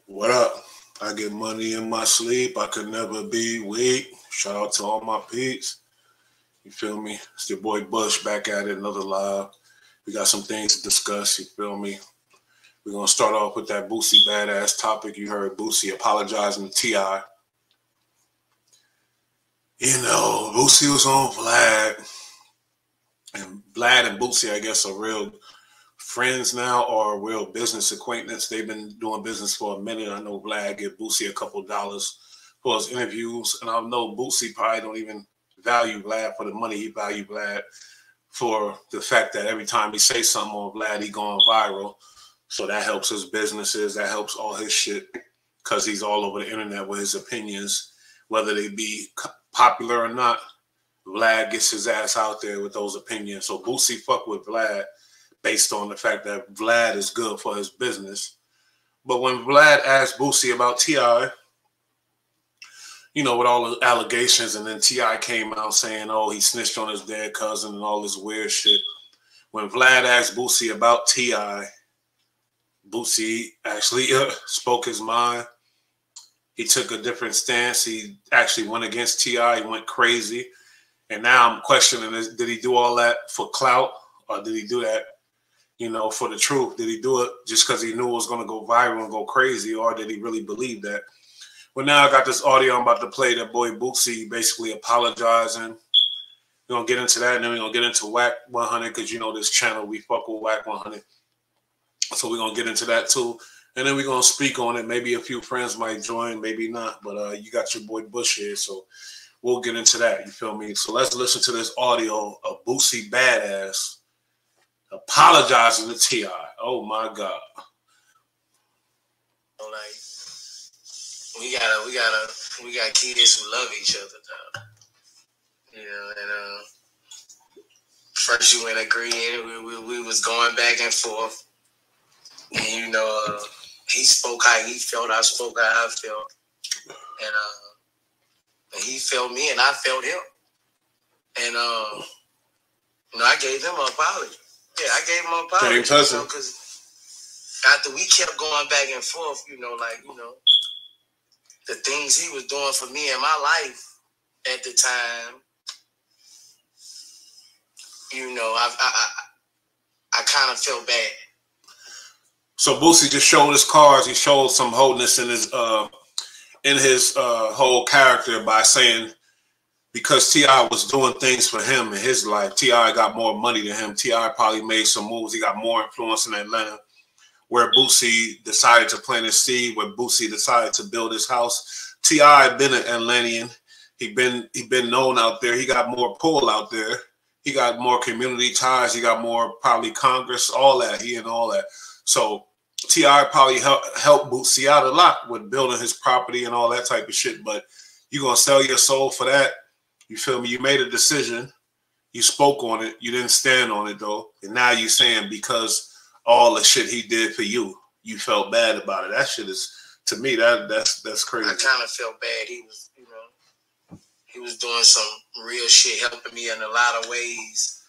What up? I get money in my sleep. I could never be weak. Shout out to all my peeps. You feel me? It's your boy Bush back at it, another live. We got some things to discuss. You feel me? We're going to start off with that Boosie Badazz topic. You heard Boosie apologizing to T.I. You know, Boosie was on Vlad. And Vlad and Boosie, I guess, are real friends now or a real business acquaintance. They've been doing business for a minute. I know Vlad gave Boosie a couple dollars for his interviews. And I know Boosie probably don't even value Vlad for the money. He value Vlad for the fact that every time he says something on Vlad, he going viral. So that helps his businesses. That helps all his shit because he's all over the internet with his opinions, whether they be popular or not. Vlad gets his ass out there with those opinions. So Boosie fuck with Vlad based on the fact that Vlad is good for his business. But when Vlad asked Boosie about T.I., you know, with all the allegations, and then T.I. came out saying, oh, he snitched on his dead cousin and all this weird shit. When Vlad asked Boosie about T.I., Boosie actually spoke his mind. He took a different stance. He actually went against T.I. He went crazy. And now I'm questioning, did he do all that for clout? Or did he do that, you know, for the truth? Did he do it just because he knew it was going to go viral and go crazy? Or did he really believe that? Well, now I got this audio I'm about to play that boy Boosie basically apologizing. We're going to get into that, and then we're going to get into Wack 100 because, you know, this channel, we fuck with Wack 100. So we're going to get into that too. And then we're going to speak on it. Maybe a few friends might join, maybe not. But you got your boy Bush here, so we'll get into that. You feel me? So let's listen to this audio of Boosie Badazz apologizing to T.I. Oh, my God. Like, we got kids who love each other, though. You know, and first you went agreeing, we was going back and forth. And, you know, he spoke how he felt, I spoke how I felt. And he felt me and I felt him. And, you know, I gave him an apology. Yeah, I gave him an apology. Because after we kept going back and forth, you know, like, you know, the things he was doing for me in my life at the time, you know, I kind of felt bad. So Boosie just showed his cards. He showed some wholeness in his whole character by saying because T.I. was doing things for him in his life, T.I. got more money than him. T.I. probably made some moves. He got more influence in Atlanta, where Boosie decided to plant his seed, where Boosie decided to build his house. T.I. been an Atlantean. He been known out there. He got more pull out there. He got more community ties. He got more probably Congress, all that. He and all that. So T.I. probably helped Boosie out a lot with building his property and all that type of shit. But you gonna sell your soul for that? You feel me? You made a decision. You spoke on it. You didn't stand on it though. And now you saying because all the shit he did for you, you felt bad about it. That shit is, to me, that's crazy. I kind of felt bad. He was, you know, he was doing some real shit, helping me in a lot of ways.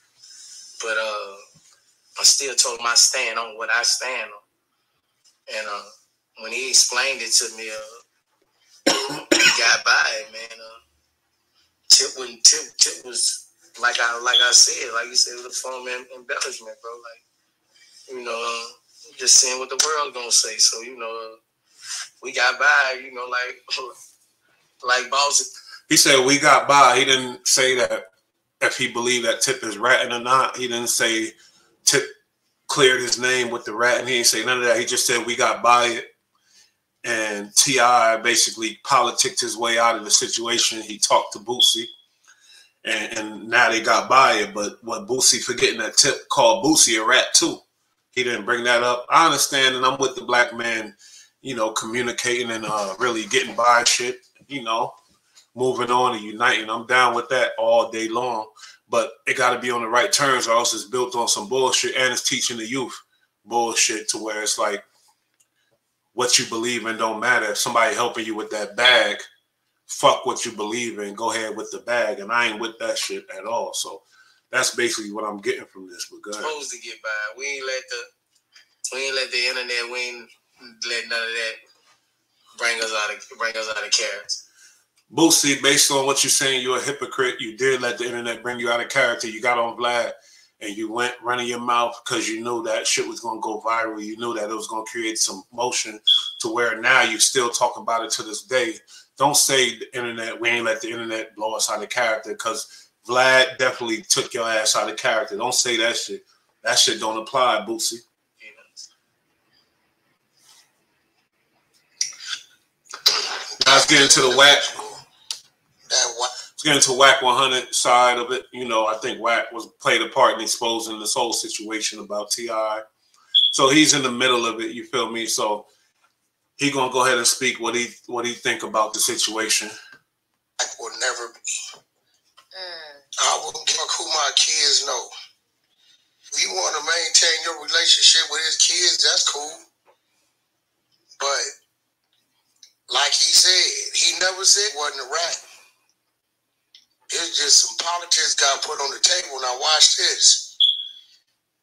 But I still told him I stand on what I stand on. And when he explained it to me, he got by it, man. Tip was like I said, like you said, it was a form of embellishment, bro. Like, you know, just seeing what the world gonna say. So, you know, we got by, you know, like boss. He said we got by. He didn't say that if he believed that Tip is ratting or not. He didn't say Tip cleared his name with the rat, and he didn't say none of that. He just said we got by it. And T.I. basically politicked his way out of the situation. He talked to Boosie, and now they got by it. But what Boosie forgetting that Tip called Boosie a rat too. He didn't bring that up. I understand, and I'm with the black man, you know, communicating and really getting by shit, you know, moving on and uniting. I'm down with that all day long. But it got to be on the right terms, or else it's built on some bullshit, and it's teaching the youth bullshit to where it's like what you believe in don't matter. If somebody helping you with that bag, fuck what you believe in. Go ahead with the bag, and I ain't with that shit at all. So that's basically what I'm getting from this. But go ahead. Supposed to get by. We ain't let the internet. We ain't let none of that bring us out of character. Boosie, based on what you're saying, you're a hypocrite. You did let the internet bring you out of character. You got on Vlad and you went running your mouth because you knew that shit was going to go viral. You knew that it was going to create some motion to where now you still talk about it to this day. Don't say the internet, we ain't let the internet blow us out of character, because Vlad definitely took your ass out of character. Don't say that shit. That shit don't apply, Boosie. Now let's get into the Wack. Let's get into Wack 100 side of it. You know, I think Wack played a part in exposing this whole situation about T.I. So he's in the middle of it, you feel me? So he gonna go ahead and speak what he think about the situation. I will never be. I wouldn't give a who my kids know. If you want to maintain your relationship with his kids, that's cool. But like he said, he never said it wasn't a rap. It's just some politics got put on the table. Now watch this.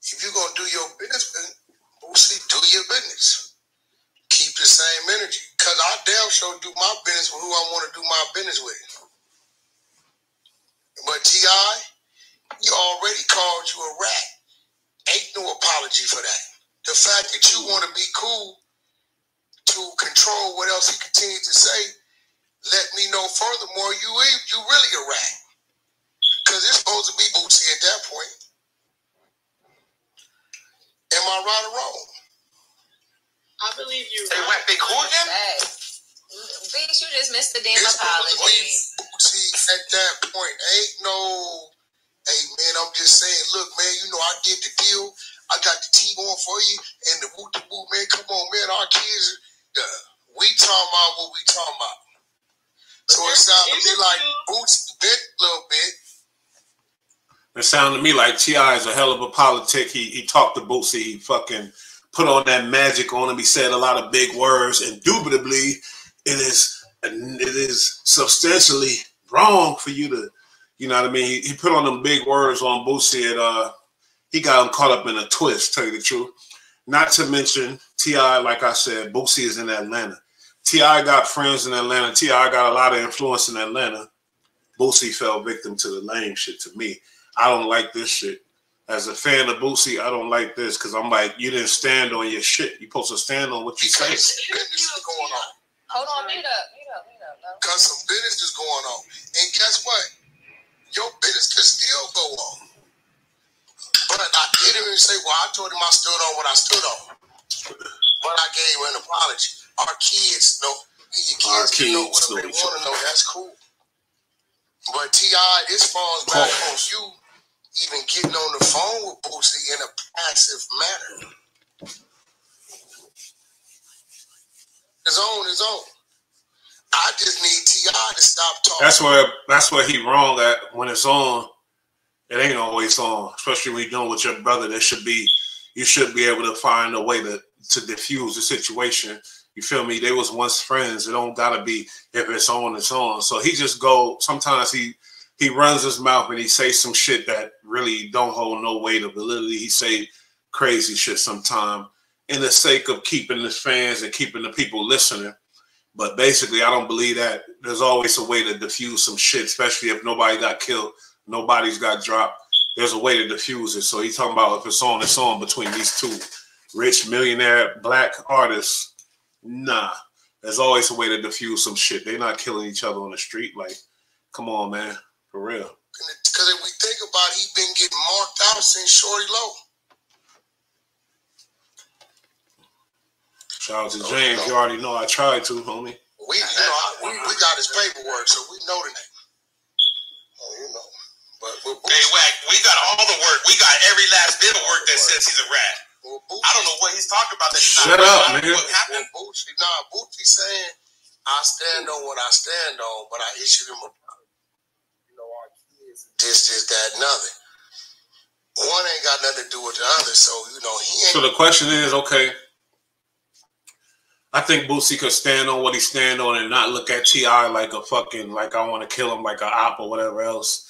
If you're gonna do your business, Boosie, do your business. Keep the same energy. Cause I damn sure do my business with who I want to do my business with. But T.I., you already called you a rat. Ain't no apology for that. The fact that you want to be cool to control what else he continues to say, let me know furthermore, you really a rat. Because it's supposed to be Boosie at that point. Am I right or wrong? I believe you. Hey, Wack, they cool again? Bitch, you just missed the damn apology. Boosie at that point ain't no, hey man, I'm just saying, look man, you know I did the deal. I got the team on for you and the woo man, come on man, our kids, we talking about what we talking about. So it sounded to me like Boosie bit a little bit. It sounded to me like T.I. is a hell of a politic. He talked to Boosie. He fucking put on that magic on him. He said a lot of big words. Indubitably, it is substantially wrong for you to, you know what I mean? He put on them big words on Boosie, and he got him caught up in a twist, tell you the truth. Not to mention, T.I., like I said, Boosie is in Atlanta. T.I. got friends in Atlanta. T.I. got a lot of influence in Atlanta. Boosie fell victim to the lame shit to me. I don't like this shit. As a fan of Boosie, I don't like this because I'm like, you didn't stand on your shit. You're supposed to stand on what you say. Business is going on. Hold on, mute up. Because some business is going on. And guess what? Your business can still go on. But I didn't even say, well, I told him I stood on what I stood on. But I gave him an apology. Our kids know. Your kids know what they want to know. That's cool. But T.I., this falls back on you even getting on the phone with Boosie in a passive manner. His own. I just need T.I. to stop talking. That's where he wrong at. When it's on, it ain't always on. Especially when you're doing with your brother. You should be able to find a way to diffuse the situation. You feel me? They was once friends. It don't gotta be if it's on, it's on. So he just sometimes he runs his mouth and he says some shit that really don't hold no weight of validity. He say crazy shit sometimes in the sake of keeping his fans and keeping the people listening. But basically, I don't believe that. There's always a way to diffuse some shit, especially if nobody got killed, nobody's got dropped. There's a way to diffuse it. So he's talking about if it's on between these two rich millionaire black artists. Nah, there's always a way to diffuse some shit. They're not killing each other on the street. Like, come on, man, for real. Because if we think about it, he's been getting marked out since Shorty Low. Shout out to James. You already know I tried to, homie. We got his paperwork, so we know the name. But hey, Wack, we got all the work. We got every last bit of work that says he's a rat. I don't know what he's talking about. That he's Shut up, nigga. What happened? Boosie saying, I stand on what I stand on, but I issued him a, our kids, this, that, and other. One ain't got nothing to do with the other, so, he ain't. So the question is, okay, I think Boosie could stand on what he stand on and not look at T.I. like a fucking, like I want to kill him, like an op or whatever else.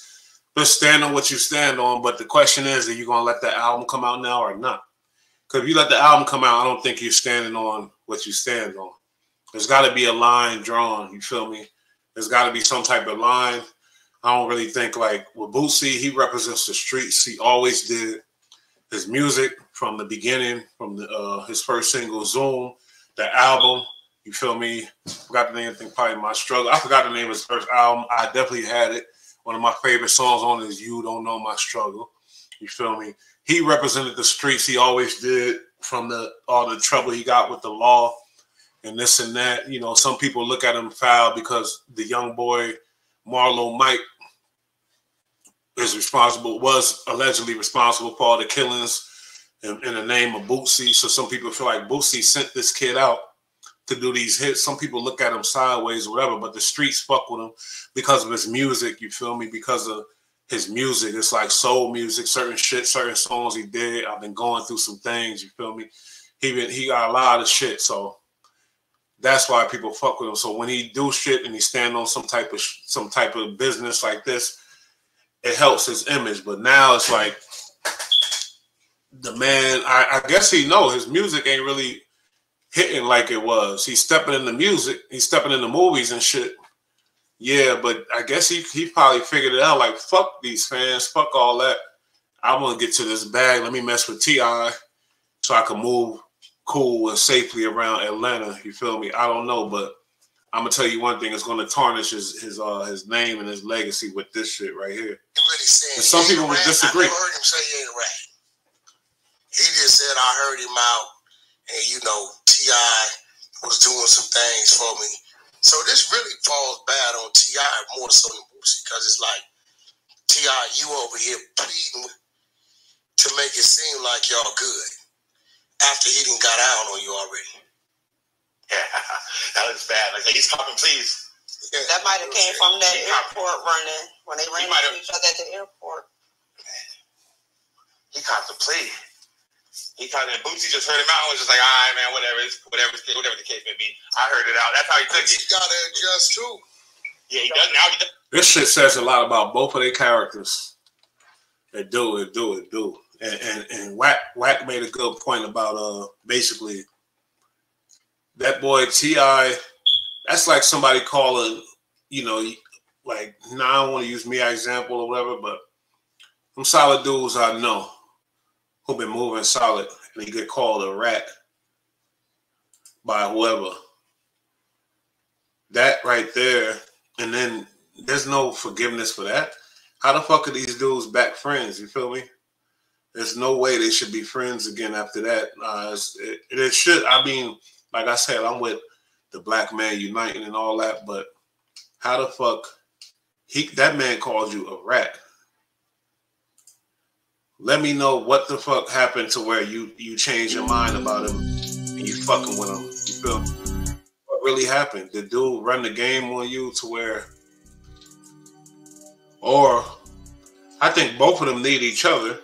Just stand on what you stand on, but the question is, are you going to let the album come out now or not? Because if you let the album come out, I don't think you're standing on what you stand on. There's got to be a line drawn. You feel me? There's got to be some type of line. I don't really think like with Boosie, he represents the streets. He always did. His music from the beginning, from the, his first single, Zoom, the album, you feel me? Forgot the name, I think probably My Struggle. I forgot the name of his first album. I definitely had it. One of my favorite songs on it is You Don't Know My Struggle. You feel me? He represented the streets. He always did, from all the trouble he got with the law and this and that. You know, some people look at him foul because the young boy, Marlo Mike, was allegedly responsible for all the killings in the name of Boosie. So some people feel like Boosie sent this kid out to do these hits. Some people look at him sideways or whatever, but the streets fuck with him because of his music, you feel me? Because of his music. It's like soul music, certain shit, certain songs he did. I've been going through some things, you feel me? He got a lot of shit, so that's why people fuck with him. So when he do shit and he stand on some type of business like this, it helps his image. But now it's like the man, I guess he know his music ain't really hitting like it was. He's stepping in the music, he's stepping in the movies and shit. Yeah, but I guess he probably figured it out, like, fuck these fans, fuck all that. I want to get to this bag. Let me mess with T.I. so I can move cool and safely around Atlanta. You feel me? I don't know, but I'm gonna tell you one thing: it's gonna tarnish his name and his legacy with this shit right here. Really saying, and some people would disagree. I never heard him say he ain't a rat. He just said I heard him out, and you know T.I. was doing some things for me. So this really falls bad on T.I. more so than Boosie, because it's like, T.I., you over here pleading to make it seem like y'all good after he done got out on you already. Yeah, that was bad. Like, he's copping please. Yeah. That might have came from that airport running, when they ran into each other at the airport. He copped the plea. He caught it. Boosie just heard him out and was just like, all right, man, whatever the case may be. I heard it out. That's how he took it. He got to adjust too. Yeah, he does. Now he does. This shit says a lot about both of their characters. It do. And Wack made a good point about basically that boy T.I. That's like somebody calling, you know, like, I don't want to use me as an example or whatever, but some solid dudes I know who been moving solid, and he get called a rat by whoever. That right there, and then there's no forgiveness for that. How the fuck are these dudes back friends? You feel me? There's no way they should be friends again after that. It should. I mean, like I said, I'm with the black man uniting and all that, but how the fuck that man called you a rat? Let me know what the fuck happened to where you changed your mind about him and you fucking with him. You feel me? What really happened? Did dude run the game on you to where, or I think both of them need each other.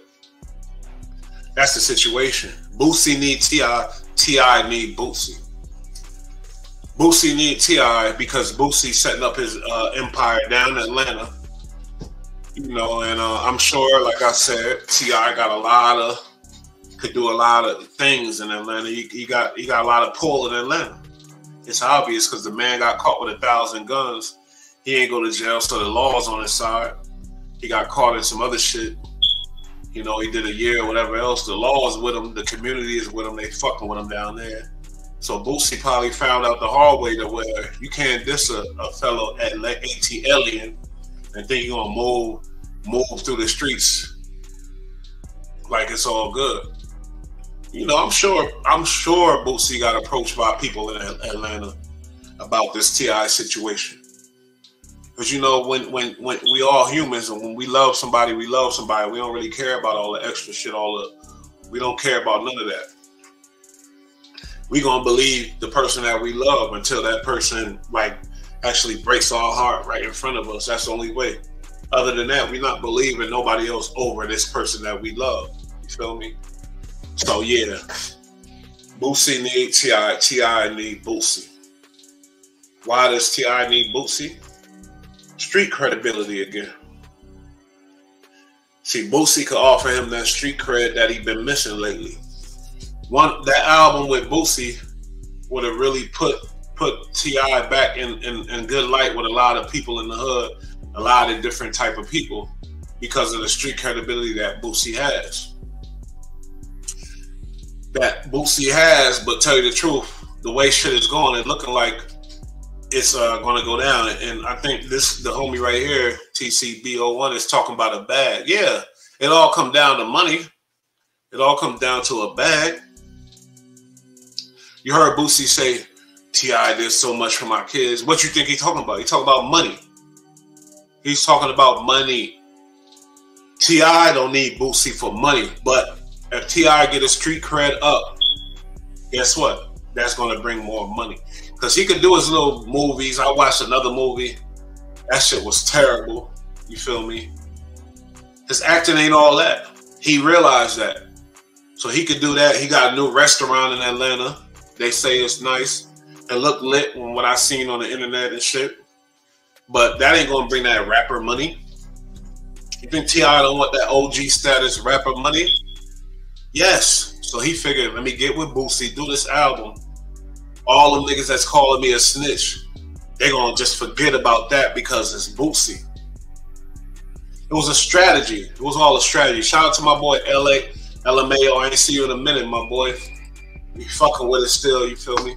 That's the situation. Boosie need T.I. T.I. need Boosie. Boosie need T.I. because Boosie setting up his empire down in Atlanta. You know, and I'm sure, like I said, T.I. got could do a lot of things in Atlanta. He got a lot of pull in Atlanta. It's obvious because the man got caught with 1,000 guns. He ain't go to jail, so the law's on his side. He got caught in some other shit. You know, he did a year or whatever else. The law is with him. The community is with him. They fucking with him down there. So Boosie probably found out the hard way to where you can't diss a fellow alien and think you're gonna move through the streets like it's all good. You know, I'm sure Boosie got approached by people in Atlanta about this T.I. situation. Because you know, when we all humans, and when we love somebody, we don't really care about all the extra shit, we don't care about none of that. We gonna believe the person that we love until that person like actually breaks our heart right in front of us. That's the only way. Other than that, we're not believing nobody else over this person that we love. You feel me? So yeah, Boosie need T.I. T.I. need Boosie. Why does T.I. need Boosie? Street credibility again. See, Boosie could offer him that street cred that he been missing lately. That album with Boosie would have really put put T.I. back in good light with a lot of people in the hood, a lot of different type of people, because of the street credibility that Boosie has. But tell you the truth, the way shit is going, it's looking like it's going to go down. And I think the homie right here, TCB01, is talking about a bag. Yeah, it all come down to money. It all comes down to a bag. You heard Boosie say, T.I. did so much for my kids. What you think he's talking about? He's talking about money. He's talking about money. T.I. don't need Boosie for money, but if T.I. get his street cred up, guess what? That's going to bring more money. Because he could do his little movies. I watched another movie. That shit was terrible. You feel me? His acting ain't all that. He realized that. So he could do that. He got a new restaurant in Atlanta. They say it's nice. It looked lit from what I seen on the internet and shit. But that ain't going to bring that rapper money. You think T.I. don't want that OG status rapper money? Yes. So he figured, let me get with Boosie, do this album. All them niggas that's calling me a snitch, they're going to just forget about that because it's Boosie. It was a strategy. It was all a strategy. Shout out to my boy LMAO. I ain't see you in a minute, my boy. You fucking with it still, you feel me?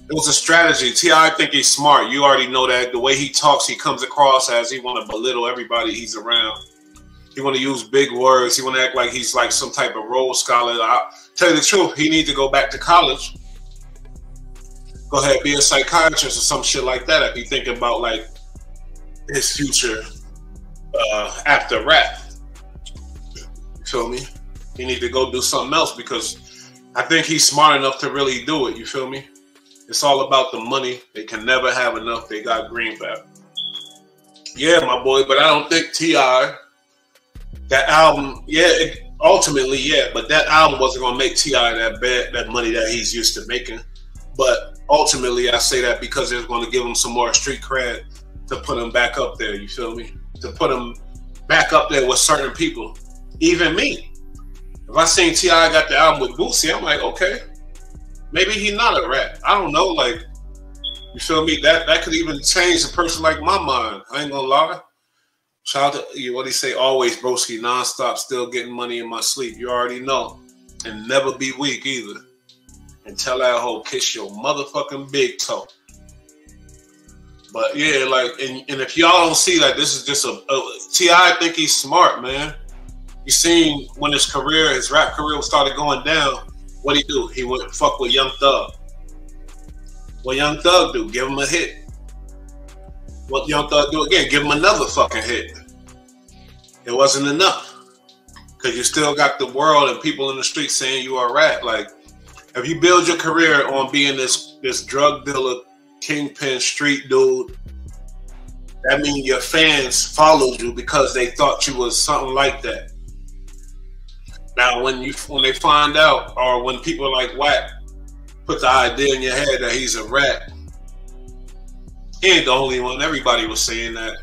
It was a strategy. T.I. think he's smart. You already know that. The way he talks, he comes across as he want to belittle everybody he's around. He want to use big words. He want to act like he's like some type of role scholar. I'll tell you the truth, he need to go back to college. Go ahead, be a psychiatrist or some shit like that if he thinking about like his future after rap. You feel me? He need to go do something else because I think he's smart enough to really do it. You feel me? It's all about the money. They can never have enough. They got greenback. Yeah, my boy, but I don't think T.I. that album, ultimately, but that album wasn't going to make T.I. that money that he's used to making. But ultimately, I say that because it's going to give him some more street cred to put him back up there, you feel me? To put him back up there with certain people. Even me. If I seen T.I. got the album with Boosie, I'm like, okay. Maybe he's not a rat. I don't know. Like, you feel me? That could even change a person like my mind. I ain't gonna lie. Shout out to you. What he say? Always broski, nonstop, still getting money in my sleep. You already know. And never be weak either. And tell that hoe, kiss your motherfucking big toe. But yeah, like, and if y'all don't see that, this is just T.I. think he's smart, man. You seen when his rap career started going down. What'd he do? He went and fuck with Young Thug. What Young Thug do? Give him a hit. What Young Thug do again? Give him another fucking hit. It wasn't enough. Because you still got the world and people in the street saying you are a rat. Like, if you build your career on being this drug dealer, kingpin, street dude, that means your fans followed you because they thought you was something like that. Now, when they find out, or when people like Wack put the idea in your head that he's a rat, he ain't the only one. Everybody was saying that.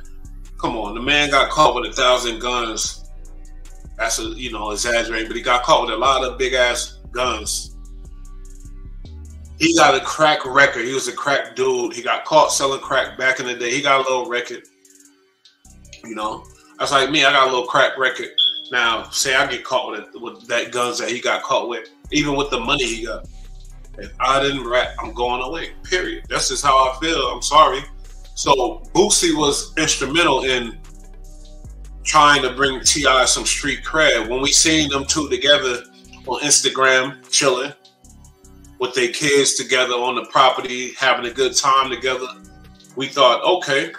Come on, the man got caught with 1,000 guns. That's exaggerating, but he got caught with a lot of big ass guns. He got a crack record. He was a crack dude. He got caught selling crack back in the day. He got a little record. That's like me. I got a little crack record. Now, say I get caught with that guns that he got caught with, even with the money he got. If I didn't rap, I'm going away, period. That's just how I feel. I'm sorry. So Boosie was instrumental in trying to bring T.I. some street cred. When we seen them two together on Instagram, chilling with their kids together on the property, having a good time together, we thought, okay.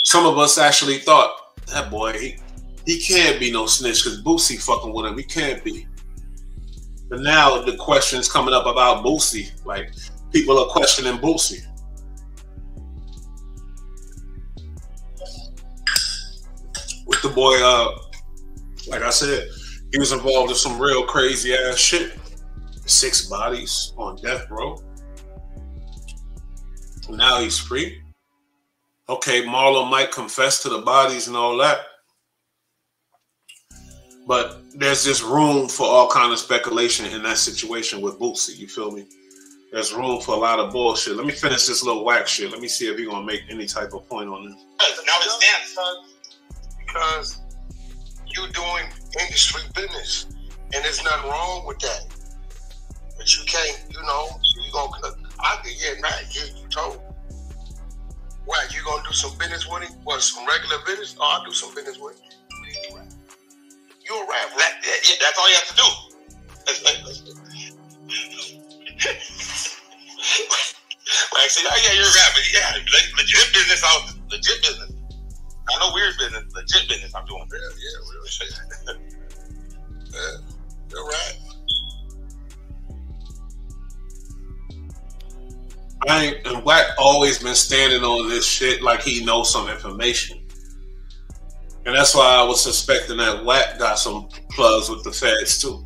Some of us actually thought, that boy, he can't be no snitch because Boosie fucking with him. He can't be. But now the question's coming up about Boosie. Like, people are questioning Boosie. With the boy, like I said, he was involved in some real crazy ass shit. 6 bodies on death row. Now he's free. Okay, Marlon might confess to the bodies and all that. But there's just room for all kind of speculation in that situation with Boosie, you feel me? there's room for a lot of bullshit. Let me finish this little Wack shit. Let me see if you're gonna make any type of point on this. Now it's that, because you doing industry business, and there's nothing wrong with that. But you can't, you gonna. You told. What, you gonna do some business with him? What, some regular business? Oh, I'll do some business with him. You a rapper. That's all you have to do. Like, see, yeah, you're a rapper. Yeah, legit business. Legit business. I know weird business. Legit business I'm doing. Yeah, real shit. Yeah, you're right. And Wack always been standing on this shit like he knows some information. And that's why I was suspecting that Wack got some plugs with the feds too.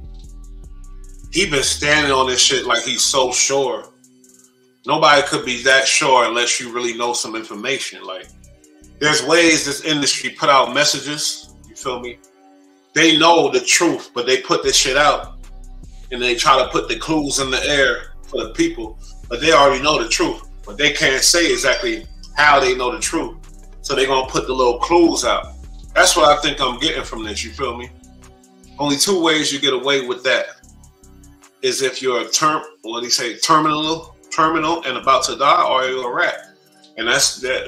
He been standing on this shit like he's so sure. Nobody could be that sure unless you really know some information. Like, there's ways this industry put out messages, you feel me? They know the truth, but they put this shit out and they try to put the clues in the air for the people. But they already know the truth, but they can't say exactly how they know the truth. So they're going to put the little clues out. That's what I think I'm getting from this, you feel me? Only two ways you get away with that is if you're terminal and about to die, or you're a rat. And that's that,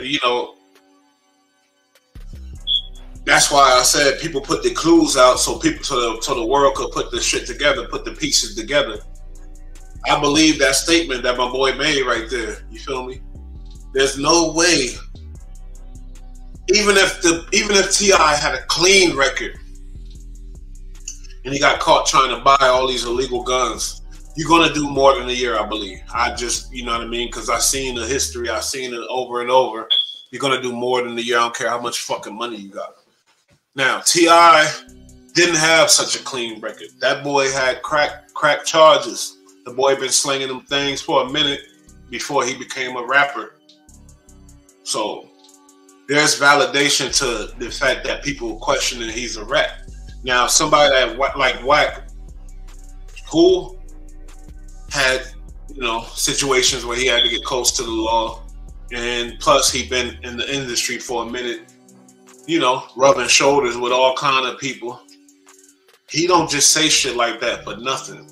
that's why I said people put the clues out so the world could put the shit together, put the pieces together. I believe that statement that my boy made right there. You feel me? There's no way. Even if T.I. had a clean record and he got caught trying to buy all these illegal guns, you're gonna do more than a year, I believe. I just, you know what I mean? Because I've seen the history, I've seen it over and over. You're gonna do more than a year. I don't care how much fucking money you got. Now, T.I. didn't have such a clean record. That boy had crack charges. The boy been slinging them things for a minute before he became a rapper. So there's validation to the fact that people questioning he's a rat. Now, somebody that like Wack, who had, situations where he had to get close to the law, and plus he been in the industry for a minute, rubbing shoulders with all kind of people. He don't just say shit like that for nothing.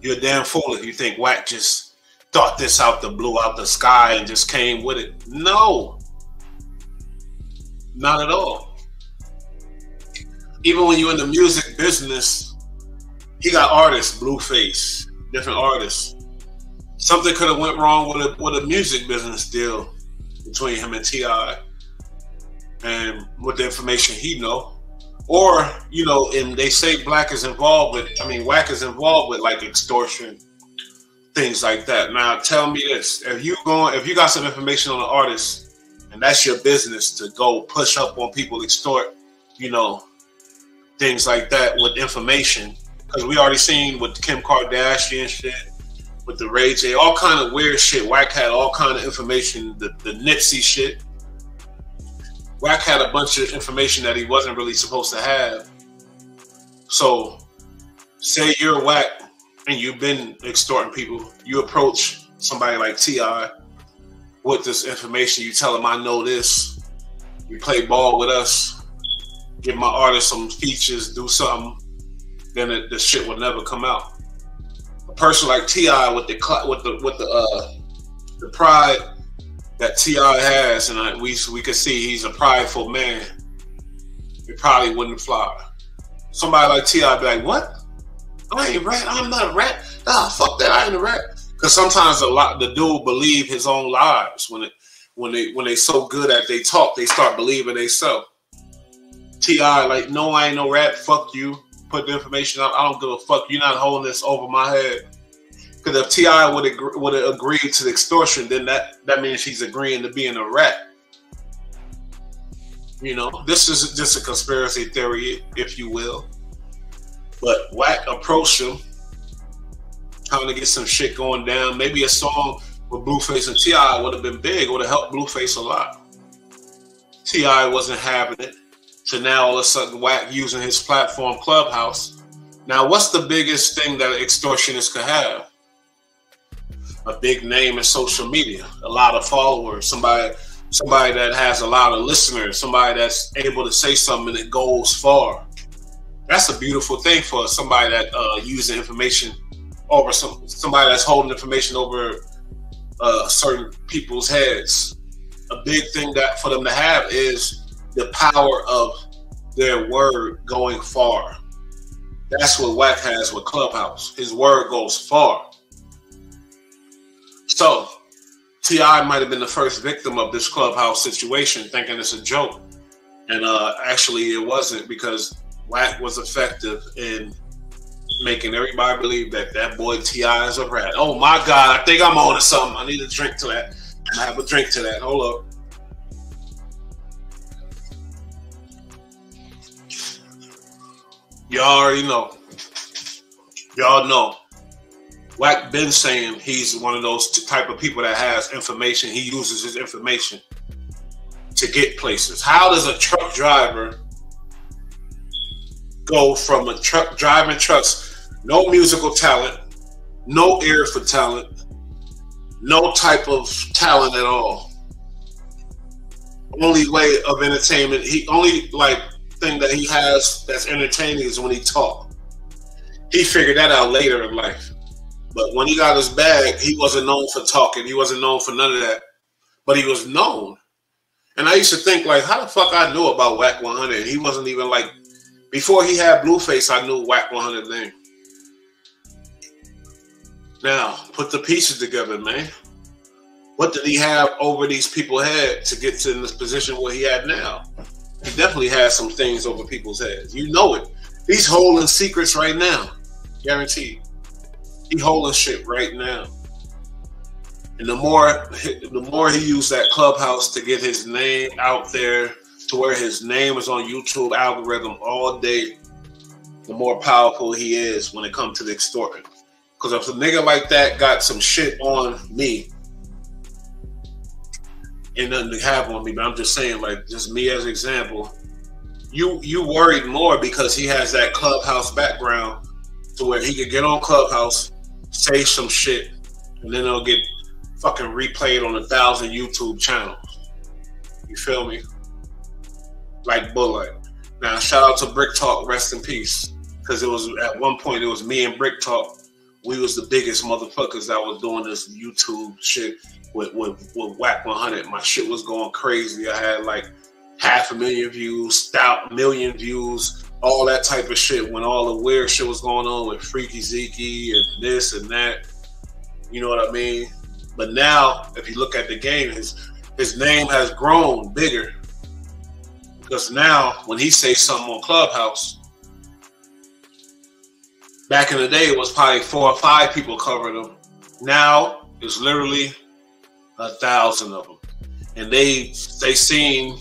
You're a damn fool if you think Wack just thought this out the blue, out the sky, and just came with it. No. Not at all. Even when you're in the music business, he got artists, Blueface, different artists. Something could have went wrong with a music business deal between him and T.I. and with the information he know. Or, and they say Wack is involved with like extortion, things like that. Now, tell me this: if you got some information on an artist, and that's your business to go push up on people, extort, things like that with information, because we already seen with Kim Kardashian shit, with the Ray J, all kind of weird shit. Wack had all kind of information, the Nipsey shit. Wack had a bunch of information that he wasn't really supposed to have. So, say you're Wack and you've been extorting people. You approach somebody like T.I. with this information. You tell him, I know this. You play ball with us. Give my artist some features. Do something. Then the shit will never come out. A person like T.I. with the pride that T.I. has, and we can see he's a prideful man, it probably wouldn't fly. Somebody like T.I. be like, what? I ain't a rat. I'm not a rat. Nah, fuck that. I ain't a rat. Because sometimes the dude believe his own lies when they so good at they talk, they start believing they self. T.I. like, no, I ain't no rat. Fuck you. Put the information up. I don't give a fuck. You're not holding this over my head. Because if T.I. would have agreed to the extortion, then that means he's agreeing to being a rat. This is just a conspiracy theory, if you will. But Wack approached him, trying to get some shit going down. Maybe a song with Blueface and T.I. would have been big, would have helped Blueface a lot. T.I. wasn't having it. So now all of a sudden Wack using his platform Clubhouse. Now what's the biggest thing that an extortionist could have? a big name in social media, a lot of followers, somebody that has a lot of listeners, somebody that's able to say something and it goes far. That's a beautiful thing for somebody that using information over somebody that's holding information over certain people's heads. A big thing that for them to have is the power of their word going far. That's what Wack has with Clubhouse. His word goes far. So T.I. might have been the first victim of this Clubhouse situation, thinking it's a joke. And actually it wasn't, because Wack was effective in making everybody believe that that boy T.I. is a rat. Oh my God, I think I'm on to something. I need a drink to that. I have a drink to that. Hold up. Y'all already know. Y'all know. Wack been saying he's one of those type of people that has information. He uses his information to get places. How does a truck driver go from a truck driving trucks, no musical talent, no ear for talent, no type of talent at all? Only way of entertainment, only thing that he has that's entertaining is when he talk. He figured that out later in life. But when he got his bag, he wasn't known for talking. He wasn't known for none of that. But he was known. And I used to think, like, how the fuck I knew about Wack 100? He wasn't even like, before he had Blueface, I knew Wack 100 name. Now, put the pieces together, man. What did he have over these people's head to get to this position where he had now? He definitely has some things over people's heads. You know it. He's holding secrets right now. Guaranteed. He holding shit right now. And the more he used that Clubhouse to get his name out there, to where his name is on YouTube algorithm all day, the more powerful he is when it comes to the extortion. Because if a nigga like that got some shit on me, ain't nothing to have on me, but I'm just saying, like, just me as an example, you worried more because he has that Clubhouse background to where he could get on Clubhouse, say some shit, and then it'll get fucking replayed on 1,000 YouTube channels. You feel me? Like Bullet. Now, shout out to Brick Talk, rest in peace. Because it was, at one point, it was me and Brick Talk. We was the biggest motherfuckers that was doing this YouTube shit with Wack 100. My shit was going crazy. I had like 500,000 views, 1,000,000 views, all that type of shit when all the weird shit was going on with Freaky Zeke and this and that. You know what I mean? But now, if you look at the game, his name has grown bigger. Because now, when he says something on Clubhouse, back in the day, it was probably 4 or 5 people covering him. Now, it's literally 1,000 of them. And they seen,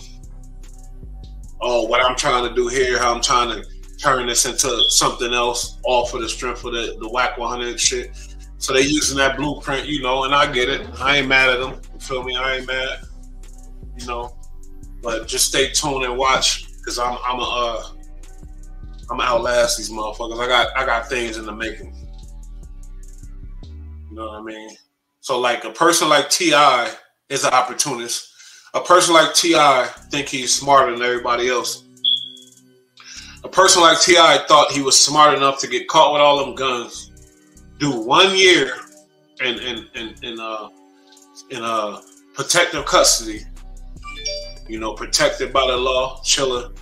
oh, what I'm trying to do here, how I'm trying to turn this into something else, all for the strength of the Wack 100 shit. So they using that blueprint, you know, and I get it. I ain't mad at them. You feel me? I ain't mad. You know. But just stay tuned and watch, because I'm outlast these motherfuckers. I got things in the making. You know what I mean? So like a person like T.I. is an opportunist. A person like T.I. think he's smarter than everybody else. A person like T.I. thought he was smart enough to get caught with all them guns, do 1 year in protective custody, you know, protected by the law, chilling.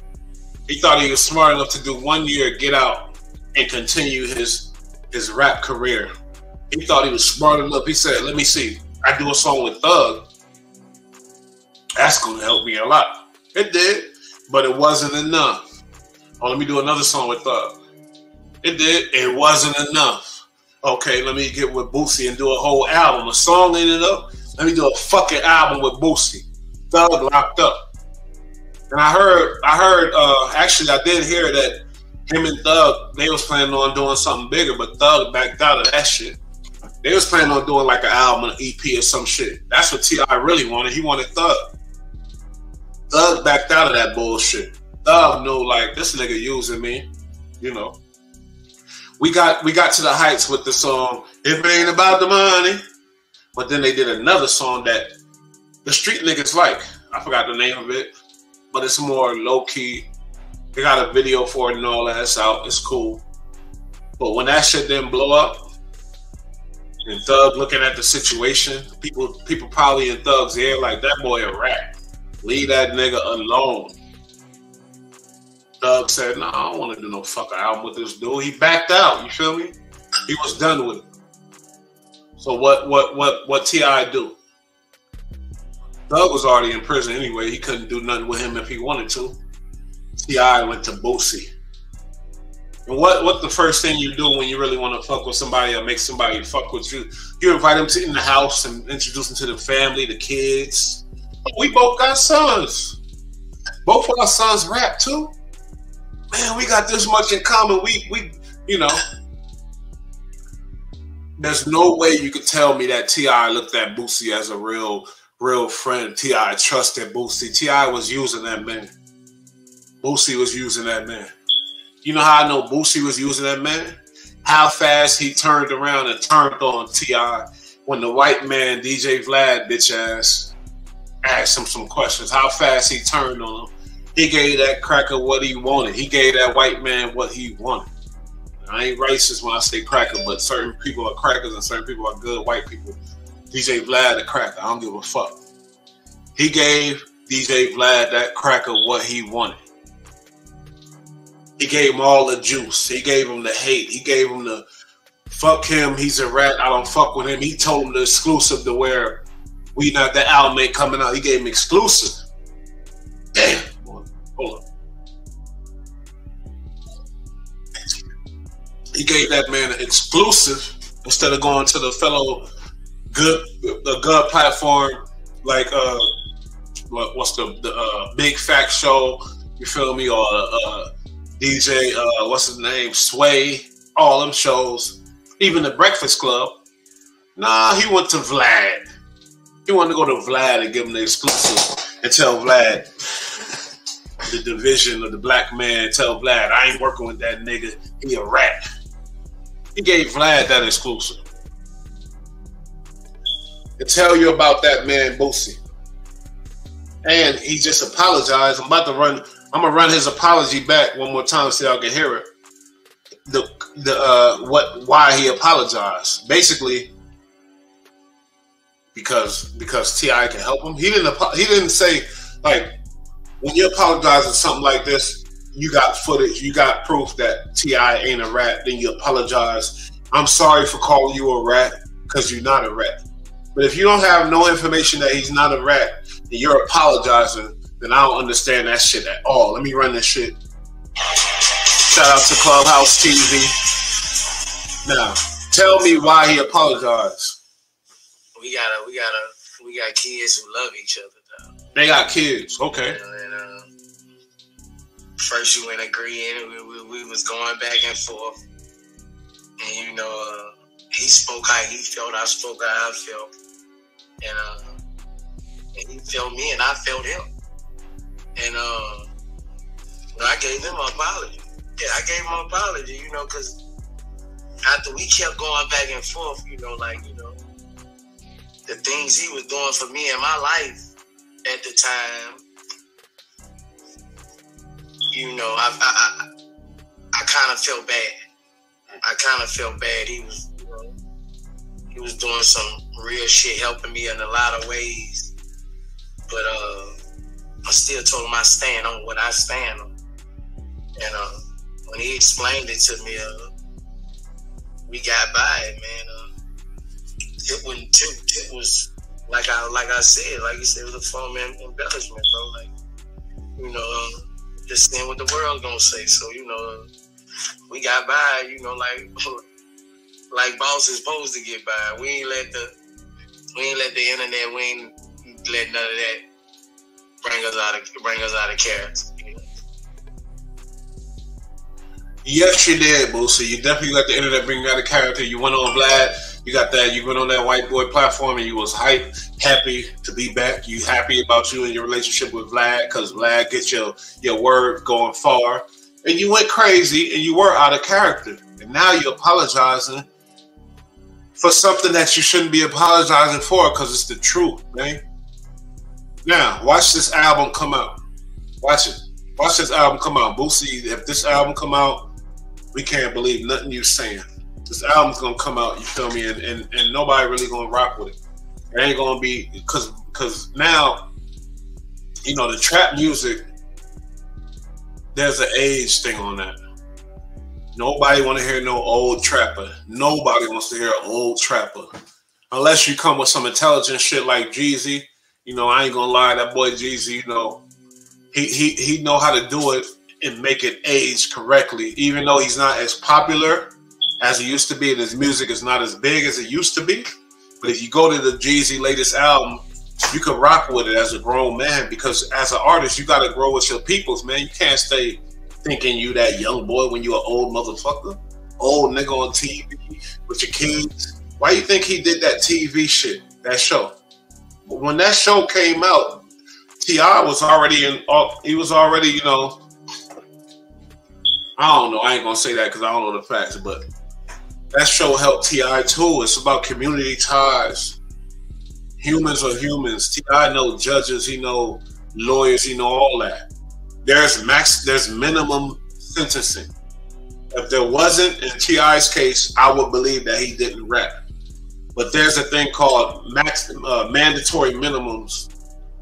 He thought he was smart enough to do 1 year, get out, and continue his rap career. He thought he was smart enough. He said, let me see, I do a song with Thug. That's going to help me a lot. It did, but it wasn't enough. Oh, let me do another song with Thug. It did. It wasn't enough. Okay, let me get with Boosie and do a whole album. A song ain't enough. Let me do a fucking album with Boosie. Thug locked up. And I heard, actually, I did hear that him and Thug, they was planning on doing something bigger, but Thug backed out of that shit. They was planning on doing like an album, an EP or some shit. That's what T.I. really wanted. He wanted Thug. Thug backed out of that bullshit. Thug knew, like, this nigga using me, you know. We got to the heights with the song, If It Ain't About the Money, But then they did another song that the street niggas like. I forgot the name of it, but it's more low key. They got a video for it and all that. It's out. It's cool. But when that shit didn't blow up, and Thug looking at the situation, people probably in Thug's ear like, that boy a rat. Leave that nigga alone. Thug said, "No, I don't want to do no fucking album with this dude." He backed out. You feel me? He was done with it. So what T.I. do? Thug was already in prison anyway. He couldn't do nothing with him if he wanted to. T.I. went to Boosie. And what the first thing you do when you really want to fuck with somebody or make somebody fuck with you? You invite them to in the house and introduce them to the family, the kids. We both got sons. Both of our sons rap too. Man, we got this much in common. We you know. There's no way you could tell me that T.I. looked at Boosie as a real friend. T.I. trusted Boosie. T.I. was using that man. Boosie was using that man. You know how I know Boosie was using that man? How fast he turned around and turned on T.I. when the white man, DJ Vlad, bitch ass, asked him some questions. How fast he turned on him. He gave that cracker what he wanted. He gave that white man what he wanted. I ain't racist when I say cracker, but certain people are crackers and certain people are good white people. DJ Vlad a cracker. I don't give a fuck. He gave DJ Vlad that cracker what he wanted. He gave him all the juice. He gave him the hate. He gave him the fuck him. He's a rat. I don't fuck with him. He told him the exclusive to where we not the album ain't coming out. He gave him exclusive. Damn. Hold on. He gave that man an exclusive instead of going to the fellow good platform like what's the Big Fact Show, you feel me, or DJ what's his name, Sway, all them shows, even the Breakfast Club. Nah, he went to Vlad. He wanted to go to Vlad and give him the exclusive and tell Vlad the division of the black man, tell Vlad, I ain't working with that nigga, he a rat. He gave Vlad that exclusive. To tell you about that man, Boosie. And he just apologized. I'm gonna run his apology back one more time so y'all can hear it. Why he apologized. Basically, because T.I. can help him. He didn't say, like, when you apologize for something like this, you got footage, you got proof that T.I. ain't a rat, then you apologize. I'm sorry for calling you a rat, because you're not a rat. But if you don't have no information that he's not a rat, and you're apologizing, then I don't understand that shit at all. Let me run this shit. Shout out to Clubhouse TV. Now, tell me why he apologized. We got kids who love each other now. They got kids, okay. And first you went agreeing, we was going back and forth. And you know, he spoke how he felt, I spoke how I felt. And he felt me and I felt him. And I gave him an apology. Yeah, I gave him an apology, you know, because after we kept going back and forth, you know, like, you know, the things he was doing for me in my life at the time, you know, I kind of felt bad. I kind of felt bad. He was, you know, he was doing some real shit, helping me in a lot of ways. But I still told him I stand on what I stand on. And when he explained it to me, we got by it, man. It was like I said, like you said, it was a form of embellishment, bro. Like, you know, just seeing what the world gonna say. So, you know, we got by, you know, like boss is supposed to get by. We ain't let the internet, we ain't let none of that bring us out of character. You know? Yes, you did, Boosie. You definitely let the internet bring you out of character. You went on Vlad. You went on that white boy platform and you was hype, happy to be back. You happy about you and your relationship with Vlad because Vlad gets your word going far. And you went crazy and you were out of character. And now you're apologizing for something that you shouldn't be apologizing for, because it's the truth, man. Now, watch this album come out. Watch it. Watch this album come out. Boosie, if this album come out, we can't believe nothing you're saying. This album's gonna come out, you feel me? And nobody really gonna rock with it. It ain't gonna be, because now, you know, the trap music, there's an age thing on that. Nobody want to hear no old trapper. Nobody wants to hear an old trapper. Unless you come with some intelligent shit like Jeezy. You know, I ain't gonna lie, that boy Jeezy, you know, he know how to do it and make it age correctly. Even though he's not as popular as he used to be, and his music is not as big as it used to be. But if you go to the Jeezy latest album, you can rock with it as a grown man, because as an artist, you got to grow with your peoples, man. You can't stay thinking you that young boy when you an old motherfucker, old nigga on TV with your kids. Why you think he did that TV shit, that show? But when that show came out, T.I. was already in, he was already, you know, I don't know, I ain't gonna say that because I don't know the facts, but that show helped T.I. too. It's about community ties. Humans are humans. T.I. know judges, he know lawyers, he know all that. There's minimum sentencing. If there wasn't, in T.I.'s case, I would believe that he didn't rap. But there's a thing called mandatory minimums,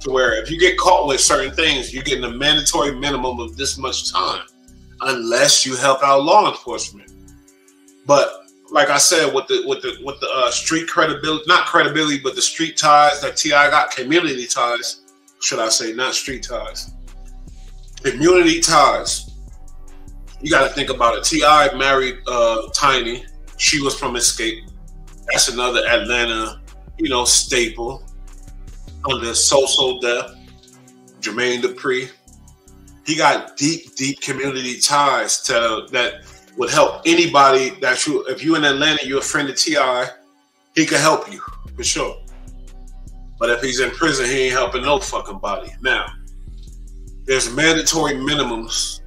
to where if you get caught with certain things, you're getting a mandatory minimum of this much time, unless you help out law enforcement. But like I said, with the street credibility, not credibility, but the street ties that T.I. got, community ties, should I say, not street ties. Community ties. You got to think about it. T.I. married Tiny. She was from Escape. That's another Atlanta, you know, staple. Under So Def, Jermaine Dupri. He got deep community ties that would help anybody that you, if you in Atlanta, you're a friend of T.I., he could help you, for sure. But if he's in prison, he ain't helping no fucking body. Now, there's mandatory minimums,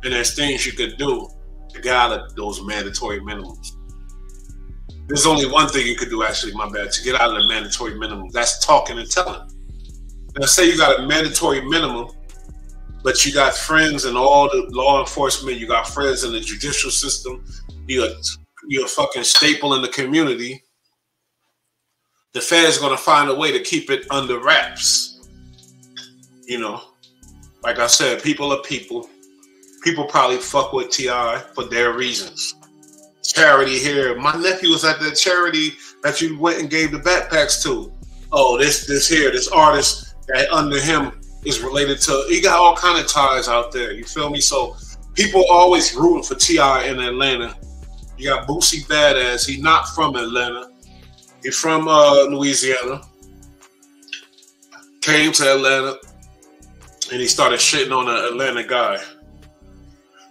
and there's things you could do to get out of those mandatory minimums. There's only one thing you could do, actually, my bad, to get out of the mandatory minimum. That's talking and telling. Now, say you got a mandatory minimum, but you got friends in all the law enforcement, you got friends in the judicial system, you're a fucking staple in the community. The Fed's gonna find a way to keep it under wraps. You know, like I said, people are people. People probably fuck with T.I. for their reasons. Charity here. My nephew was at the charity that you went and gave the backpacks to. Oh, this artist that under him is related to, he got all kind of ties out there. You feel me? So people always rooting for T.I. in Atlanta. You got Boosie Badazz. He's not from Atlanta. He's from Louisiana. Came to Atlanta and he started shitting on an Atlanta guy.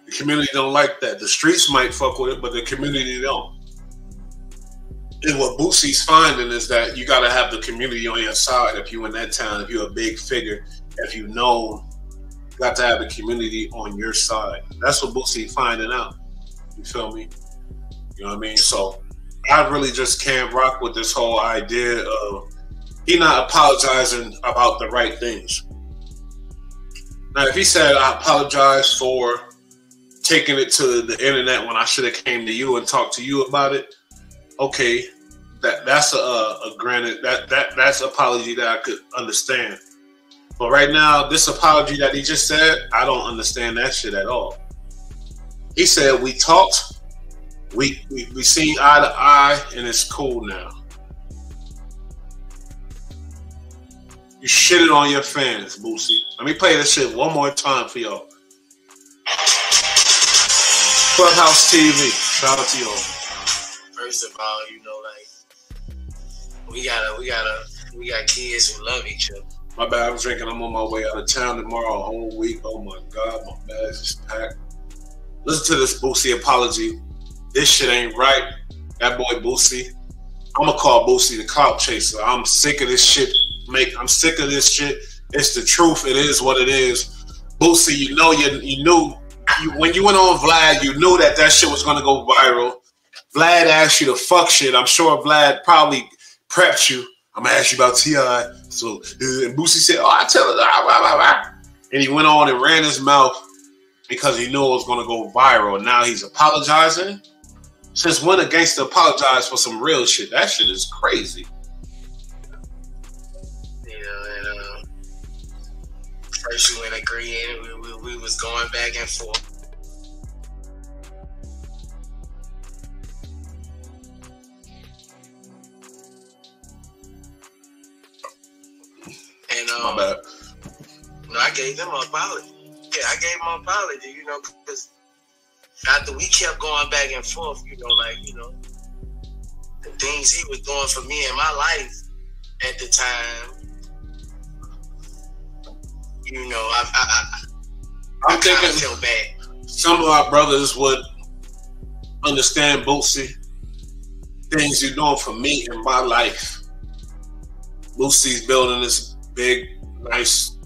The community don't like that. The streets might fuck with it, but the community don't. And what Boosie's finding is that you got to have the community on your side. If you're in that town, if you're a big figure, if you know, you got to have the community on your side. That's what Boosie's finding out. You feel me? You know what I mean? So I really just can't rock with this whole idea of he not apologizing about the right things. Now, if he said, I apologize for taking it to the internet when I should have came to you and talked to you about it, okay, that's a granted, that's an apology that I could understand. But right now, this apology that he just said, I don't understand that shit at all. He said we talked, we seen eye to eye, and it's cool now. You shitted on your fans, Boosie. Let me play this shit one more time for y'all. Clubhouse TV. Shout out to y'all. First of all, you know, like we got kids who love each other. My bad, I'm drinking. I'm on my way out of town tomorrow, a whole week. Oh my God, my bag is packed. Listen to this Boosie apology. This shit ain't right. That boy Boosie. I'm gonna call Boosie the clout chaser. I'm sick of this shit. I'm sick of this shit. It's the truth. It is what it is. Boosie, you knew when you went on Vlad, you knew that shit was gonna go viral. Vlad asked you to fuck shit, I'm sure Vlad probably prepped you. I'm gonna ask you about T.I. So and Boosie said, "Oh, I tell her," and he went on and ran his mouth because he knew it was gonna go viral. Now he's apologizing. Since when a gangster apologize for some real shit? That shit is crazy. Yeah, and first you went agreeing, we was going back and forth. And my bad. No, I gave him an apology. Yeah, I gave him an apology, you know, because after we kept going back and forth, you know, like, you know, the things he was doing for me in my life at the time, you know, I'm thinking feel bad. Some of our brothers would understand Boosie. Things you're doing for me in my life. Boosie's building this big, nice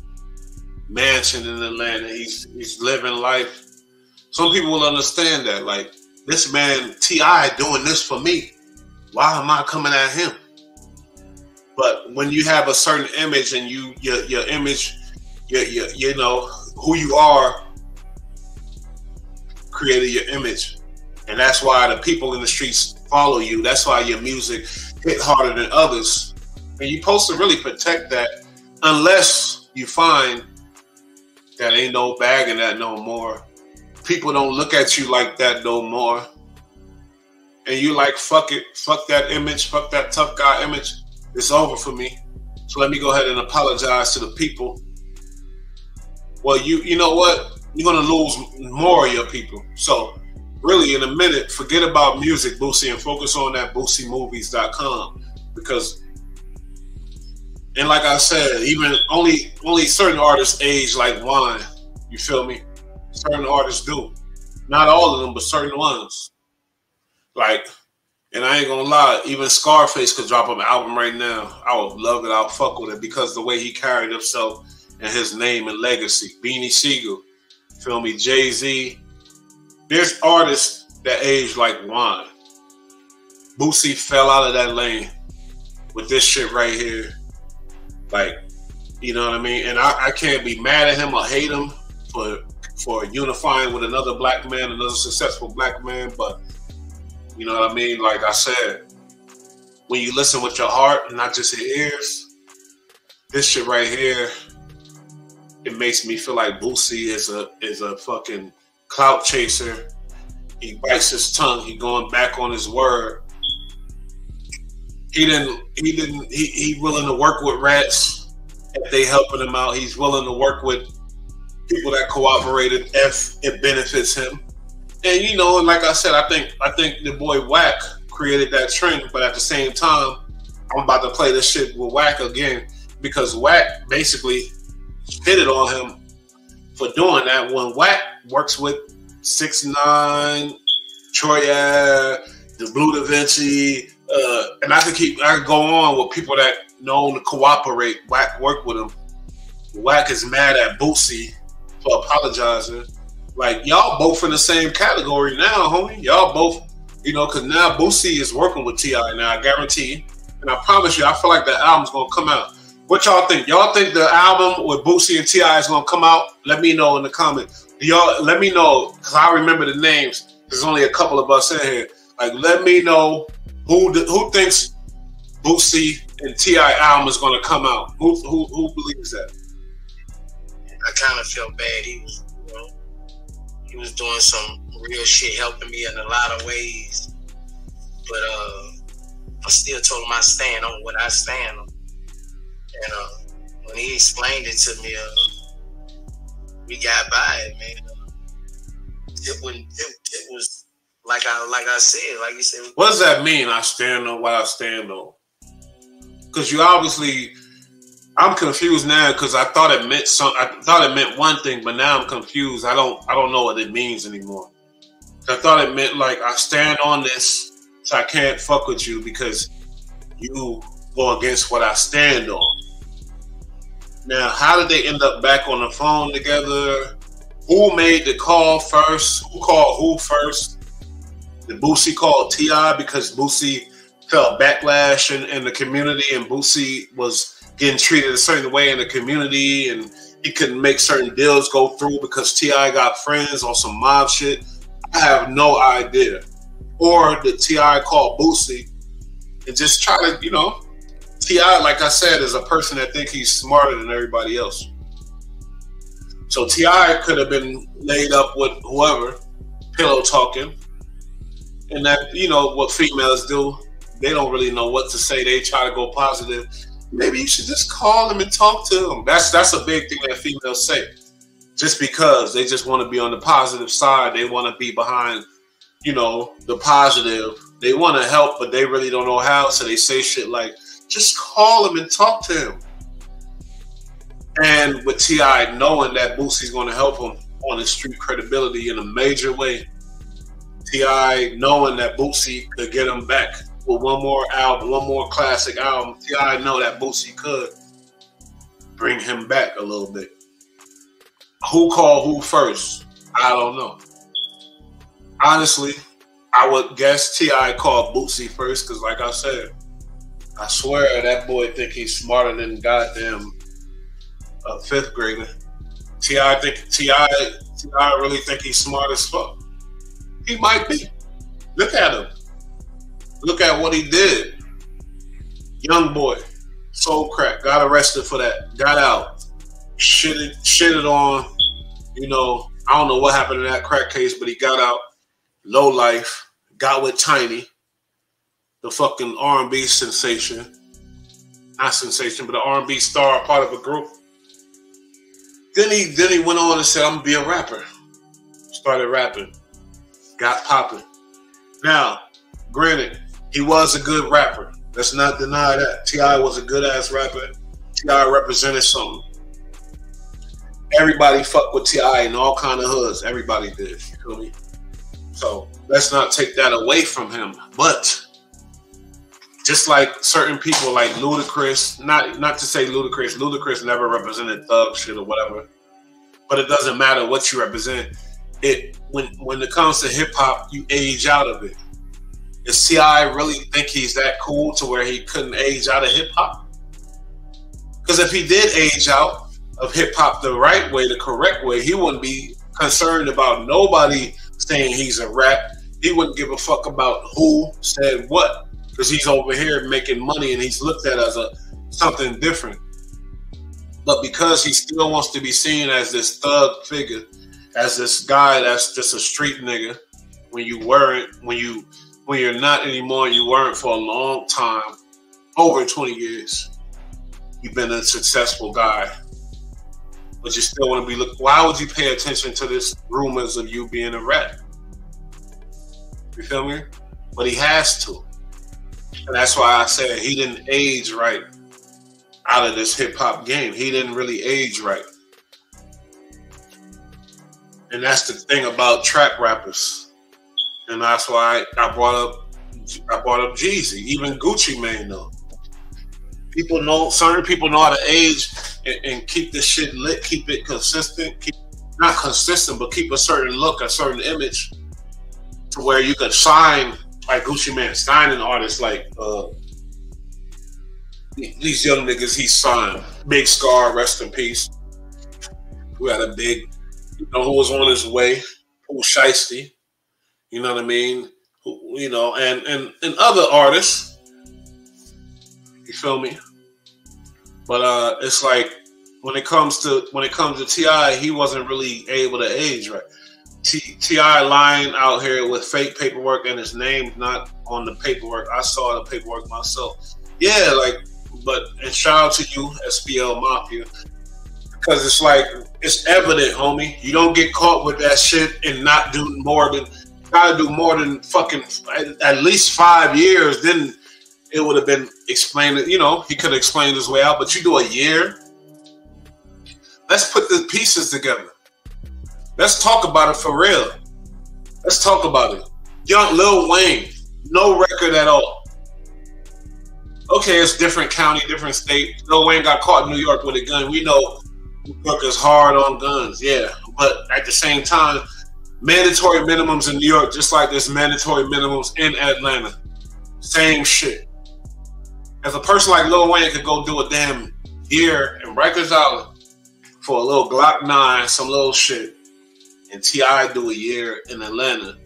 mansion in Atlanta. He's living life. Some people will understand that. Like, this man, T.I., doing this for me. Why am I coming at him? But when you have a certain image and your image, you know, who you are created your image. And that's why the people in the streets follow you. That's why your music hit harder than others. And you're supposed to really protect that unless you find that ain't no bagging that no more. People don't look at you like that no more. And you like, fuck it, fuck that image, fuck that tough guy image. It's over for me. So let me go ahead and apologize to the people. Well, you know what? You're going to lose more of your people. So really, in a minute, forget about music, Boosie, and focus on that BoosieMovies.com. Because, and like I said, even only certain artists age like wine. You feel me? Certain artists do. Not all of them, but certain ones. Like, and I ain't gonna lie, even Scarface could drop an album right now. I would love it. I'll fuck with it because the way he carried himself and his name and legacy. Beanie Siegel, feel me? Jay-Z. There's artists that age like wine. Boosie fell out of that lane with this shit right here. Like, you know what I mean? And I can't be mad at him or hate him for unifying with another black man, another successful black man, but you know what I mean? Like I said, when you listen with your heart and not just your ears, this shit right here, it makes me feel like Boosie is a fucking clout chaser. He bites his tongue. He going back on his word. He willing to work with rats if they helping him out. He's willing to work with people that cooperated if it benefits him. And you know, and like I said, I think the boy Wack created that trend, but at the same time, I'm about to play this shit with Wack again because Wack basically hit it on him for doing that. When Wack works with 6ix9ine, Troy Ave, the Blue Da Vinci, and I could go on with people that know to cooperate. Wack work with him. Wack is mad at Boosie for apologizing. Like, y'all both in the same category now, homie. Y'all both, you know, because now Boosie is working with T.I. now, I guarantee. And I promise you, I feel like the album's going to come out. What y'all think? Y'all think the album with Boosie and T.I. is going to come out? Let me know in the comments. Y'all, let me know, because I remember the names. There's only a couple of us in here. Like, let me know who thinks Boosie and T.I. album is going to come out. Who believes that? I kind of feel bad. He was doing some real shit, helping me in a lot of ways. But I still told him I stand on what I stand on. And when he explained it to me, we got by it, man. It was like I said, like you said. What does that mean? I stand on what I stand on. Because you obviously, I'm confused now because I thought it meant I thought it meant one thing, but now I'm confused. I don't know what it means anymore. I thought it meant like I stand on this, so I can't fuck with you because you go against what I stand on. Now, how did they end up back on the phone together? Who made the call first? Who called who first? Did Boosie call T.I. because Boosie felt backlash in the community and Boosie was getting treated a certain way in the community and he couldn't make certain deals go through because T.I. got friends on some mob shit? I have no idea. Or did T.I. call Boosie and just try to, you know, T.I., like I said, is a person that think he's smarter than everybody else. So T.I. could have been laid up with whoever, pillow talking. And that, you know, what females do, they don't really know what to say. They try to go positive. Maybe you should just call them and talk to them. That's a big thing that females say. Just because they just want to be on the positive side. They want to be behind, you know, the positive. They want to help, but they really don't know how. So they say shit like, just call him and talk to him. And with T.I. knowing that Boosie's going to help him on his street credibility in a major way, T.I. knowing that Boosie could get him back with one more album, one more classic album, T.I. know that Boosie could bring him back a little bit. Who called who first? I don't know. Honestly, I would guess T.I. called Boosie first because, like I said, I swear that boy think he's smarter than goddamn a fifth grader. T.I. really think he's smart as fuck. He might be. Look at him. Look at what he did. Young boy, soul crack, got arrested for that, got out, shitted on. You know, I don't know what happened in that crack case, but he got out. Low life, got with Tiny, the fucking R&B sensation. Not sensation, but an R&B star, part of a group. Then he went on and said, I'm gonna be a rapper. Started rapping. Got popping. Now, granted, he was a good rapper. Let's not deny that. T.I. was a good ass rapper. T.I. represented something. Everybody fucked with T.I. in all kind of hoods. Everybody did. You feel me? So let's not take that away from him. But just like certain people like Ludacris, not to say Ludacris never represented thug shit or whatever, but it doesn't matter what you represent. When it comes to hip hop, you age out of it. Does T.I. really think he's that cool to where he couldn't age out of hip hop? Because if he did age out of hip hop the right way, the correct way, he wouldn't be concerned about nobody saying he's a rap. He wouldn't give a fuck about who said what, because he's over here making money and he's looked at as something different. But because he still wants to be seen as this thug figure, as this guy that's just a street nigga, when you're not anymore, you weren't for a long time, over 20 years, you've been a successful guy. But you still want to be looked. Why would you pay attention to this rumors of you being a rat? You feel me? But he has to. And that's why I said he didn't age right out of this hip hop game. He didn't really age right. And that's the thing about trap rappers. And that's why I brought up Jeezy, even Gucci Mane though. Certain people know how to age and keep this shit lit, keep it consistent, not consistent, but keep a certain look, a certain image to where you could sign, like Gucci Mane, signing artists like these young niggas he signed. Big Scar, rest in peace. Who had a big, who was on his way, who was shiesty, you know what I mean? And other artists. You feel me? But it's like when it comes to T.I., he wasn't really able to age right. T.I. lying out here with fake paperwork and his name's not on the paperwork. I saw the paperwork myself. Yeah, and shout out to you, SPL Mafia, because it's like it's evident, homie. You don't get caught with that shit and not do more than fucking at least 5 years. Then it would have been explained, he could have explained his way out, but you do a year. Let's put the pieces together. Let's talk about it for real. Let's talk about it. Young Lil Wayne, no record at all. Okay, it's different county, different state. Lil Wayne got caught in New York with a gun. We know New York is hard on guns, yeah. But at the same time, mandatory minimums in New York, just like there's mandatory minimums in Atlanta. Same shit. As a person like Lil Wayne could go do a damn year in Rikers Island for a little Glock 9, some little shit, and T.I. do a year in Atlanta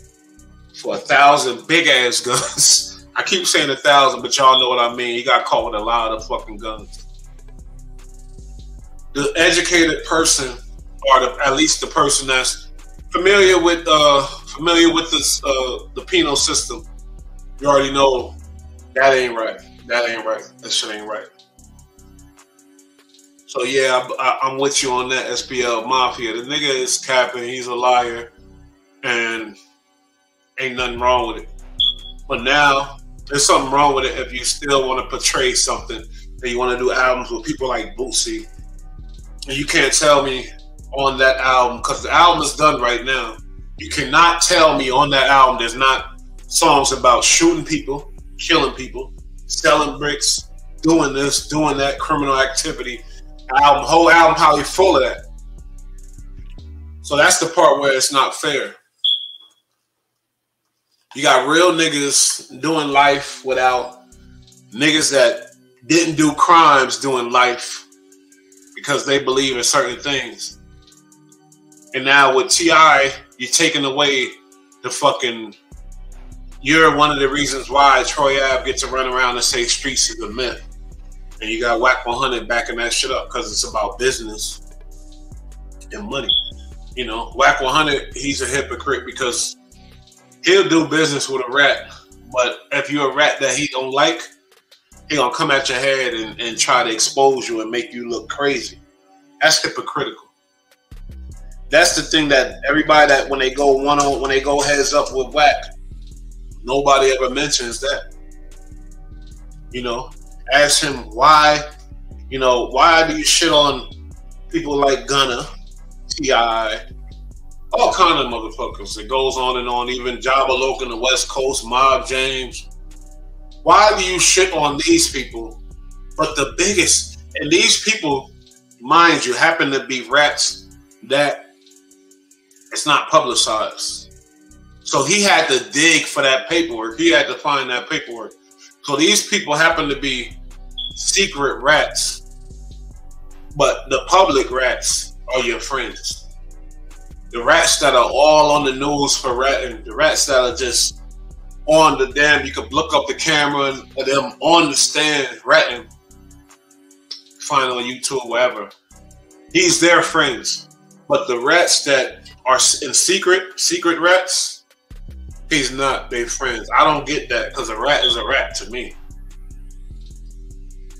for 1,000 big ass guns. I keep saying 1,000, but y'all know what I mean. He got caught with a lot of fucking guns. The educated person, or at least the person that's familiar with this the penal system, you already know that ain't right. That ain't right. That shit ain't right. So yeah, I'm with you on that, SBL Mafia. The nigga is capping. He's a liar, and ain't nothing wrong with it. But now there's something wrong with it if you still want to portray something and you want to do albums with people like Boosie, and you can't tell me on that album, because the album is done right now. You cannot tell me on that album there's not songs about shooting people, killing people, selling bricks, doing this, doing that, criminal activity. Whole album probably full of that. So that's the part where it's not fair. You got real niggas doing life without niggas that didn't do crimes doing life because they believe in certain things. And now with T.I., you're taking away the fucking... You're one of the reasons why Troy Ave gets to run around and say streets is a myth. And you got Wack 100 backing that shit up because it's about business and money. You know, Wack 100, he's a hypocrite because he'll do business with a rat, but if you're a rat that he don't like, he gonna come at your head and try to expose you and make you look crazy. That's hypocritical. That's the thing that everybody that when they go heads up with Wack, nobody ever mentions that. You know, ask him why, you know, why do you shit on people like Gunna, T.I., all kind of motherfuckers. It goes on and on. Even Jabba Loke in the West Coast, Mob James. Why do you shit on these people? But the biggest, and these people, mind you, happen to be rats that it's not publicized. So he had to dig for that paperwork. He had to find that paperwork. So these people happen to be secret rats, but the public rats are your friends. The rats that are all on the news for ratting, the rats that are just on the damn, you could look up the camera and them on the stand ratting, find on YouTube, wherever. He's their friends. But the rats that are in secret rats, he's not their friends. I don't get that because a rat is a rat to me.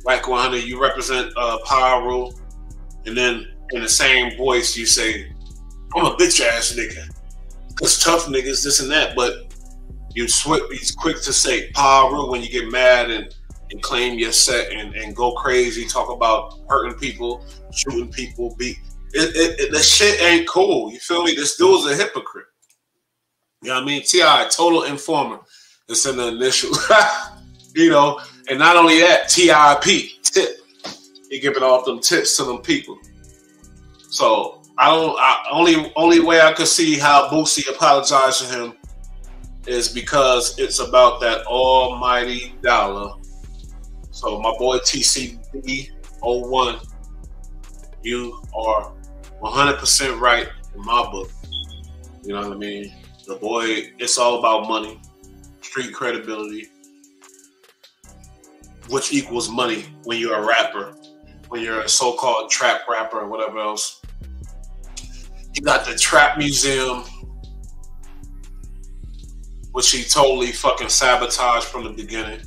Like 100, you represent power rule, and then in the same voice you say, I'm a bitch ass nigga. It's tough niggas, this and that, but he's quick to say power rule when you get mad and claim your set and go crazy, talk about hurting people, shooting people, the shit ain't cool. You feel me? This dude's a hypocrite. You know what I mean? T.I., total informer. It's in the initial. You know, and not only that, T.I.P. tip. He giving off them tips to them people. So only way I could see how Boosie apologized to him is because it's about that almighty dollar. So my boy TCB01, you are 100% right in my book. You know what I mean? The boy, it's all about money, street credibility, which equals money when you're a rapper, when you're a so-called trap rapper or whatever else. You got the Trap Museum, which he totally fucking sabotaged from the beginning.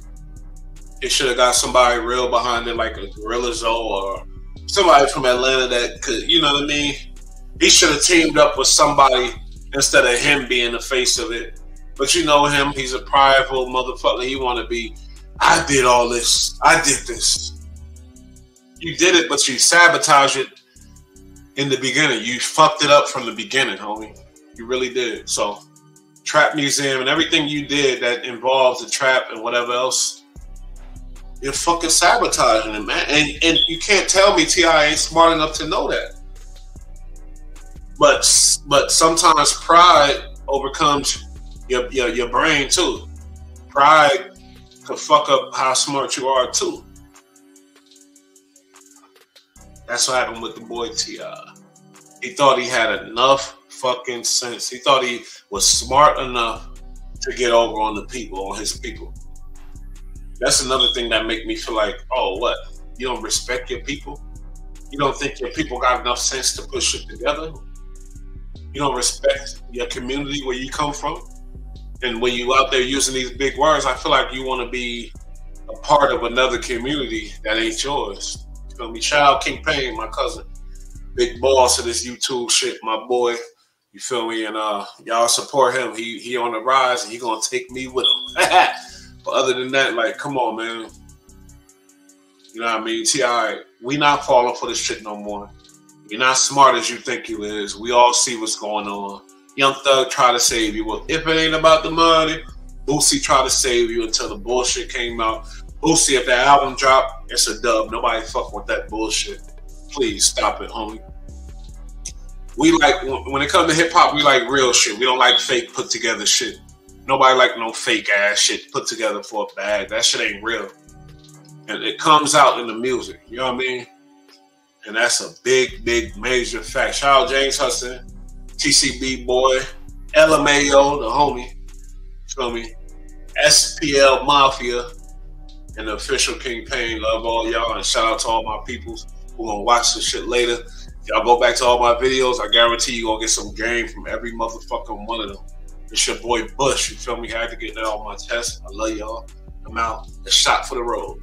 He should have got somebody real behind it, like a Gorilla Zoe or somebody from Atlanta that could, you know what I mean? He should have teamed up with somebody instead of him being the face of it. But you know him, he's a prideful motherfucker. He want to be, I did all this. I did this. You did it, but you sabotaged it in the beginning. You fucked it up from the beginning, homie. You really did. So, Trap Museum and everything you did that involves the trap and whatever else, you're fucking sabotaging it, man. And you can't tell me T.I. ain't smart enough to know that. But sometimes pride overcomes your brain too. Pride could fuck up how smart you are too. That's what happened with the boy T.I. He thought he had enough fucking sense. He thought he was smart enough to get over on the people, on his people. That's another thing that make me feel like, oh, what? You don't respect your people? You don't think your people got enough sense to put shit together? You don't respect your community where you come from? And when you out there using these big words, I feel like you want to be a part of another community that ain't yours. You feel me? Shout out King Payne, my cousin. Big boss of this YouTube shit, my boy. You feel me? And y'all support him. He on the rise and he gonna take me with him. But other than that, like, come on, man. You know what I mean? T.I., we not falling for this shit no more. You're not smart as you think you is. We all see what's going on. Young Thug try to save you. Well, if it ain't about the money, Boosie tried to save you until the bullshit came out. Boosie, if that album dropped, it's a dub. Nobody fuck with that bullshit. Please stop it, homie. We like, when it comes to hip hop, we like real shit. We don't like fake put together shit. Nobody like no fake ass shit put together for a bag. That shit ain't real. And it comes out in the music. You know what I mean? And that's a big, big, major fact. Shout out James Hudson, TCB boy, LMAO, the homie. You feel me? SPL Mafia, and the official King Payne. Love all y'all, and shout out to all my peoples who gonna watch this shit later. If y'all go back to all my videos, I guarantee you gonna get some game from every motherfucking one of them. It's your boy Bush. You feel me? I had to get that off my chest. I love y'all. I'm out. A shot for the road.